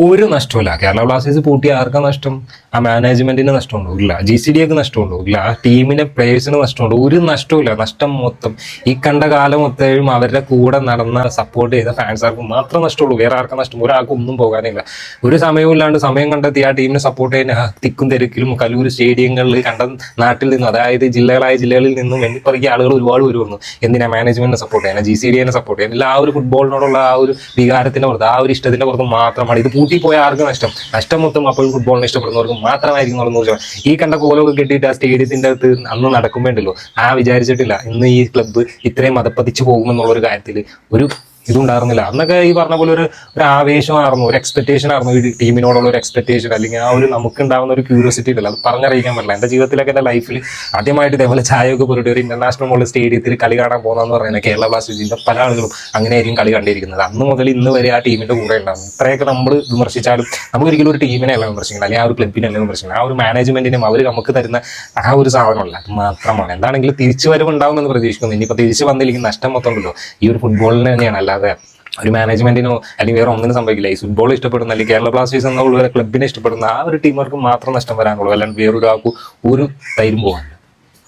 ഒരു നഷ്ടമില്ല. കേരള ബ്ലാസ്റ്റേഴ്സ് പൂട്ടി ആർക്കാ നഷ്ടം? ആ മാനേജ്മെന്റിന് നഷ്ടമുണ്ടോ? ഇല്ല. GCDക്ക് നഷ്ടമുണ്ടോ? ഇല്ല. ആ ടീമിന്റെ പ്ലേയേഴ്സിന് നഷ്ടമുണ്ടോ? ഒരു നഷ്ടമില്ല. നഷ്ടം മൊത്തം ഈ കണ്ട കാലം മൊത്തം അവരുടെ കൂടെ നടന്ന സപ്പോർട്ട് ചെയ്ത ഫാൻസാർക്ക് മാത്രം നഷ്ടമുള്ളൂ. വേറെ ആർക്കും നഷ്ടം? ഒരാൾക്കും ഒന്നും പോകാനില്ല. ഒരു സമയവും ഇല്ലാണ്ട് സമയം കണ്ടെത്തി ആ ടീമിനെ സപ്പോർട്ട് ചെയ്യാൻ തിക്കും തിരക്കിലും കലൂർ സ്റ്റേഡിയങ്ങളിൽ കണ്ട നാട്ടിൽ നിന്നും, അതായത് ജില്ലകളിൽ നിന്നും എണ്ണിപ്പറിക്കിയ ആളുകൾ ഒരുപാട് വരുന്നു. എന്തിനാ? മാനേജ്മെന്റിനെ സപ്പോർട്ട് ചെയ്യാൻ, GCDനെ സപ്പോർട്ട് ചെയ്യാൻ. ഇല്ല, ആ ഒരു ഫുട്ബോളിനോടുള്ള ആ ഒരു വികാരത്തിന്റെ പുറത്ത്, ആ ഒരു ഇഷ്ടത്തിന്റെ പുറത്ത് മാത്രമാണ് ഇത് പൂട്ടിപ്പോയ ആർക്ക് നഷ്ടം മൊത്തം അപ്പോഴും ഫുട്ബോളിനെ ഇഷ്ടപ്പെടുന്നവർക്ക് മാത്രമായിരിക്കും എന്നുള്ളത്. ഈ കണ്ട കോലൊക്കെ കെട്ടിയിട്ട് ആ സ്റ്റേഡിയത്തിന്റെ അകത്ത് അന്ന് നടക്കുമ്പോണ്ടല്ലോ, വിചാരിച്ചിട്ടില്ല ഇന്ന് ഈ ക്ലബ്ബ് ഇത്രയും മതപ്പതിച്ചു പോകുമെന്നുള്ളൊരു കാര്യത്തിൽ ഒരു ഇതുണ്ടായിരുന്നില്ല. അന്നൊക്കെ ഈ പറഞ്ഞ പോലെ ഒരു ആവേശമായിരുന്നു, ഒരു എക്സ്പെക്ടേഷൻ ആയിരുന്നു, ഈ ടീമിനോടുള്ള ഒരു എക്സ്പെക്ടേഷൻ, അല്ലെങ്കിൽ ആ ഒരു നമുക്ക് ഉണ്ടാവുന്ന ഒരു ക്യൂരിയോസിറ്റി ഉണ്ടല്ലോ, അത് പറഞ്ഞറിയിക്കാൻ പറ്റില്ല. എൻ്റെ ജീവിതത്തിലൊക്കെ എൻ്റെ ലൈഫിൽ ആദ്യമായിട്ട് ഇതേപോലെ ചായയൊക്കെ പോയിട്ട് ഒരു ഇന്റർനാഷണൽ മോളിൽ സ്റ്റേഡിയത്തിൽ കളി കാണാൻ പോകുന്നതെന്ന് പറയുന്നത് കേരള ബ്ലാസ്റ്റേഴ്സിന്റെ പല ആളുകളും അങ്ങനെയായിരിക്കും കളി കണ്ടിരിക്കുന്നത്. അന്ന് മുതൽ ഇന്ന് വരെ ആ ടീമിന്റെ കൂടെ ഉണ്ടാകും. ഇത്രയൊക്കെ നമ്മൾ വിമർശിച്ചാലും നമുക്ക് ഒരിക്കലും ഒരു ടീമിനെ അല്ല വിമർശിക്കുന്നത്, അല്ലെങ്കിൽ ആ ഒരു ക്ലബിനെ അല്ല വിമർശിക്കുന്നത്. ആ ഒരു മാനേജ്മെന്റിനും അവർ നമുക്ക് തരുന്ന ആ ഒരു സാധനമല്ല, അത് മാത്രമാണ്. എന്താണെങ്കിലും തിരിച്ചു വരവ് ഉണ്ടാവുമെന്ന് പ്രതീക്ഷിക്കുന്നു. ഇനിയിപ്പോൾ തിരിച്ചു വന്നില്ലെങ്കിൽ നഷ്ടം മൊത്തം ഉണ്ടല്ലോ ഈ ഒരു ഫുട്ബോളിന് തന്നെയാണ്, അല്ലാതെ ഒരു മാനേജ്മെന്റിനോ അല്ലെങ്കിൽ വേറെ ഒന്നിനും സംഭവിക്കില്ല. ഈ ഫുട്ബോൾ ഇഷ്ടപ്പെടുന്ന, അല്ലെങ്കിൽ കേരള ബ്ലാസ്റ്റേഴ്സ് എന്നുള്ള ക്ലബിനെ ഇഷ്ടപ്പെടുന്ന ആ ഒരു ടീമർക്ക് മാത്രം നഷ്ടം വരാനുള്ളൂ. അല്ലാണ്ട് വേറൊരാൾക്ക് ഒരു തൈരും പോകാൻ